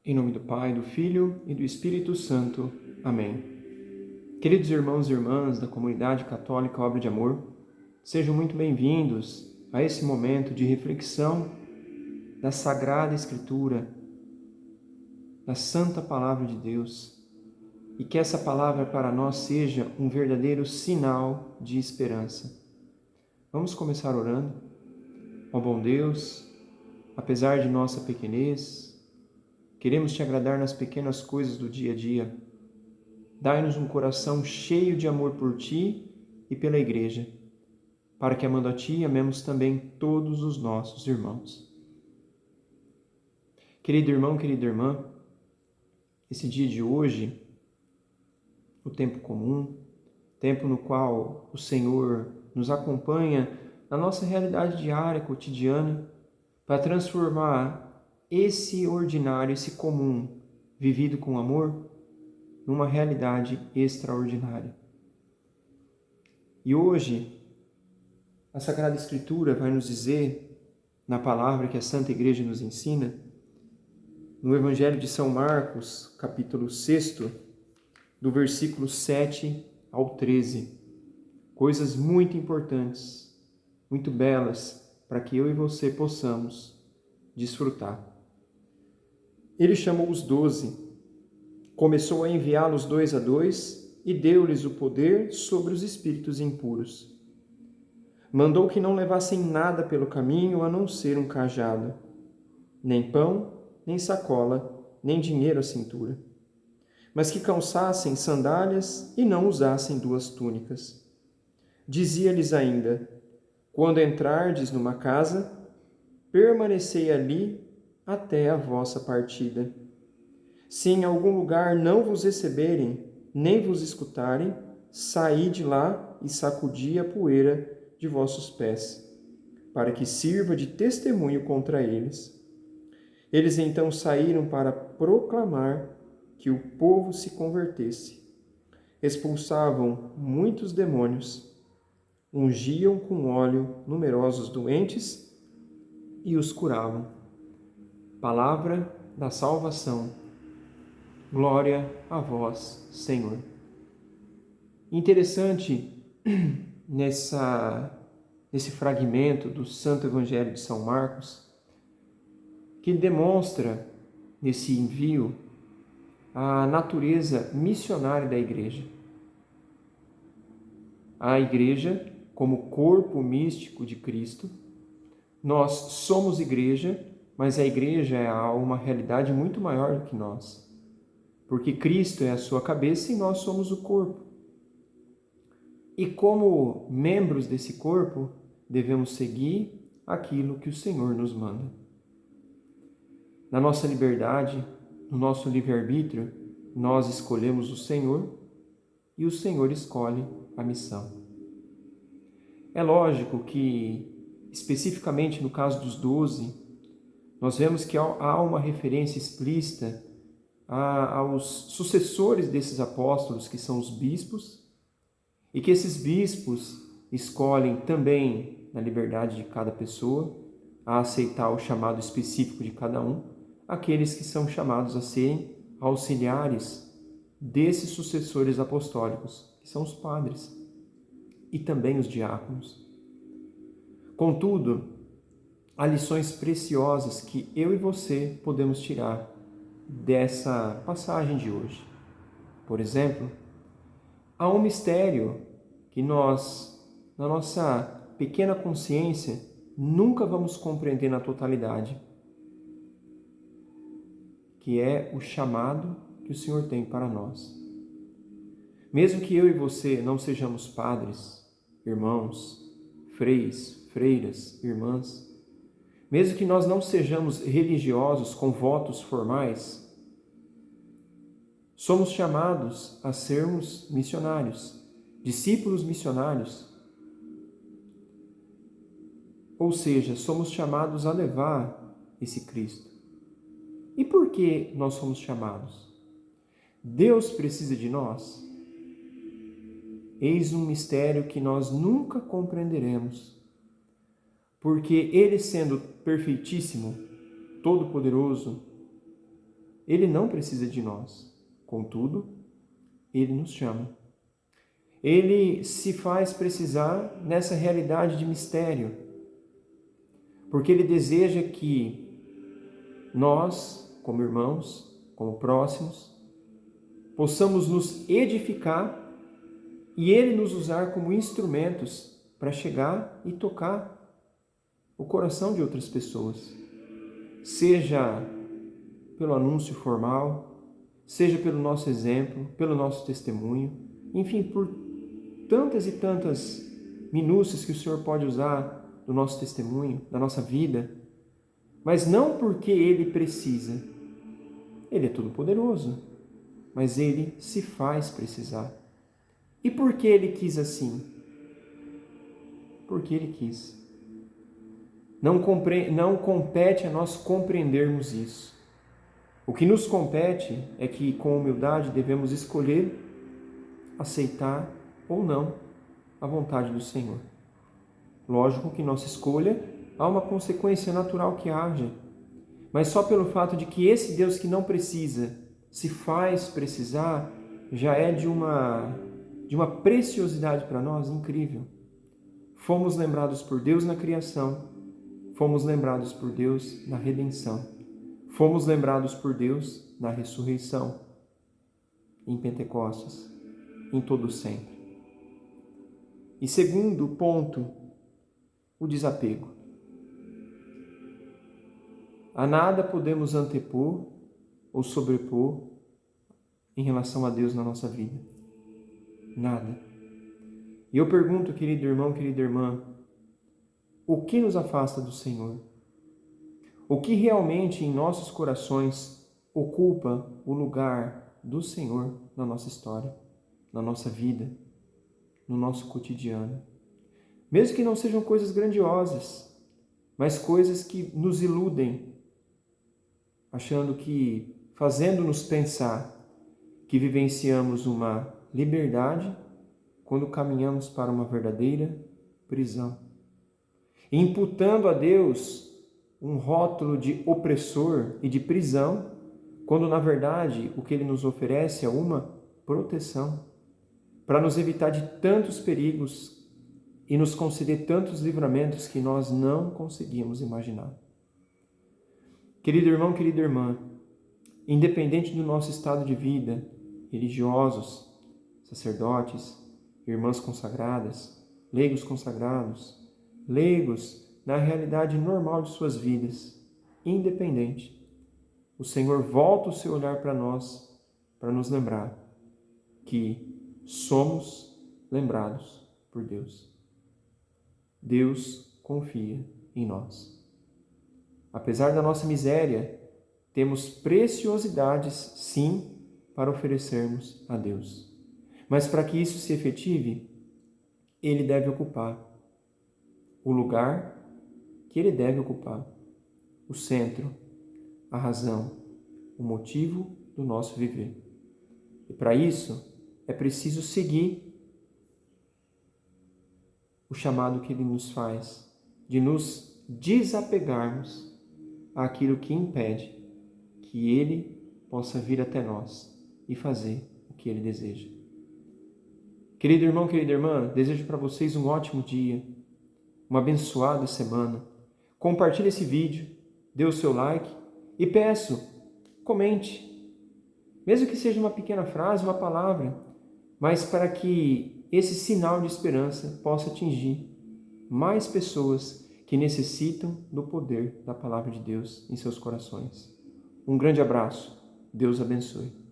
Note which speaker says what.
Speaker 1: Em nome do Pai, do Filho e do Espírito Santo. Amém. Queridos irmãos e irmãs da comunidade católica Obra de Amor, sejam muito bem-vindos a esse momento de reflexão da Sagrada Escritura, da Santa Palavra de Deus, e que essa palavra para nós seja um verdadeiro sinal de esperança. Vamos começar orando. Ó bom Deus, apesar de nossa pequenez, queremos te agradar nas pequenas coisas do dia a dia. Dai-nos um coração cheio de amor por ti e pela Igreja, para que, amando a ti, amemos também todos os nossos irmãos. Querido irmão, querida irmã, esse dia de hoje, o tempo comum, tempo no qual o Senhor nos acompanha na nossa realidade diária, cotidiana, para transformar esse ordinário, esse comum, vivido com amor, numa realidade extraordinária. E hoje, a Sagrada Escritura vai nos dizer, na palavra que a Santa Igreja nos ensina, no Evangelho de São Marcos, capítulo 6, do versículo 7 ao 13, coisas muito importantes, muito belas, para que eu e você possamos desfrutar. Ele chamou os 12, começou a enviá-los 2 a 2 e deu-lhes o poder sobre os espíritos impuros. Mandou que não levassem nada pelo caminho a não ser um cajado, nem pão, nem sacola, nem dinheiro à cintura, mas que calçassem sandálias e não usassem 2 túnicas. Dizia-lhes ainda: quando entrardes numa casa, permanecei ali até a vossa partida. Se em algum lugar não vos receberem, nem vos escutarem, saí de lá e sacudi a poeira de vossos pés, para que sirva de testemunho contra eles. Eles então saíram para proclamar que o povo se convertesse. Expulsavam muitos demônios, ungiam com óleo numerosos doentes e os curavam. Palavra da salvação. Glória a vós, Senhor. Interessante nesse fragmento do Santo Evangelho de São Marcos, que demonstra, nesse envio, a natureza missionária da Igreja. A Igreja, como corpo místico de Cristo, nós somos Igreja, mas a Igreja é uma realidade muito maior do que nós, porque Cristo é a sua cabeça e nós somos o corpo. E como membros desse corpo, devemos seguir aquilo que o Senhor nos manda. Na nossa liberdade, no nosso livre-arbítrio, nós escolhemos o Senhor e o Senhor escolhe a missão. É lógico que, especificamente no caso dos 12, nós vemos que há uma referência explícita aos sucessores desses apóstolos, que são os bispos, e que esses bispos escolhem também, na liberdade de cada pessoa, a aceitar o chamado específico de cada um, aqueles que são chamados a serem auxiliares desses sucessores apostólicos, que são os padres e também os diáconos. Contudo, há lições preciosas que eu e você podemos tirar dessa passagem de hoje. Por exemplo, há um mistério que nós, na nossa pequena consciência, nunca vamos compreender na totalidade, que é o chamado que o Senhor tem para nós. Mesmo que eu e você não sejamos padres, irmãos, freis, freiras, irmãs, mesmo que nós não sejamos religiosos com votos formais, somos chamados a sermos missionários, discípulos missionários. Ou seja, somos chamados a levar esse Cristo. E por que nós somos chamados? Deus precisa de nós? Eis um mistério que nós nunca compreenderemos, porque Ele, sendo perfeitíssimo, todo-poderoso, Ele não precisa de nós. Contudo, Ele nos chama. Ele se faz precisar nessa realidade de mistério, porque Ele deseja que nós, como irmãos, como próximos, possamos nos edificar e Ele nos usar como instrumentos para chegar e tocar o coração de outras pessoas, seja pelo anúncio formal, seja pelo nosso exemplo, pelo nosso testemunho, enfim, por tantas e tantas minúcias que o Senhor pode usar do nosso testemunho, da nossa vida, mas não porque Ele precisa. Ele é todo-poderoso, mas Ele se faz precisar. E por que Ele quis assim? Porque Ele quis. Não compete a nós compreendermos isso. O que nos compete é que, com humildade, devemos escolher aceitar ou não a vontade do Senhor. Lógico que nossa escolha há uma consequência natural que haja, mas só pelo fato de que esse Deus que não precisa se faz precisar já é de uma preciosidade para nós incrível. Fomos lembrados por Deus na criação, fomos lembrados por Deus na redenção, fomos lembrados por Deus na ressurreição, em Pentecostes, em todo sempre. E segundo ponto, o desapego. A nada podemos antepor ou sobrepor em relação a Deus na nossa vida. Nada. E eu pergunto, querido irmão, querida irmã, o que nos afasta do Senhor? O que realmente em nossos corações ocupa o lugar do Senhor na nossa história, na nossa vida, no nosso cotidiano? Mesmo que não sejam coisas grandiosas, mas coisas que nos iludem, achando que, fazendo-nos pensar que vivenciamos uma liberdade quando caminhamos para uma verdadeira prisão. Imputando a Deus um rótulo de opressor e de prisão, quando na verdade o que Ele nos oferece é uma proteção, para nos evitar de tantos perigos e nos conceder tantos livramentos que nós não conseguimos imaginar. Querido irmão, querida irmã, independente do nosso estado de vida, religiosos, sacerdotes, irmãs consagradas, leigos consagrados, leigos na realidade normal de suas vidas, independente, o Senhor volta o seu olhar para nós, para nos lembrar que somos lembrados por Deus. Deus confia em nós. Apesar da nossa miséria, temos preciosidades, sim, para oferecermos a Deus. Mas para que isso se efetive, Ele deve ocupar o lugar que Ele deve ocupar, o centro, a razão, o motivo do nosso viver. E para isso, é preciso seguir o chamado que Ele nos faz, de nos desapegarmos àquilo que impede que Ele possa vir até nós e fazer o que Ele deseja. Querido irmão, querida irmã, desejo para vocês um ótimo dia, uma abençoada semana. Compartilhe esse vídeo, dê o seu like e peço, comente. Mesmo que seja uma pequena frase, uma palavra, mas para que esse sinal de esperança possa atingir mais pessoas que necessitam do poder da palavra de Deus em seus corações. Um grande abraço. Deus abençoe.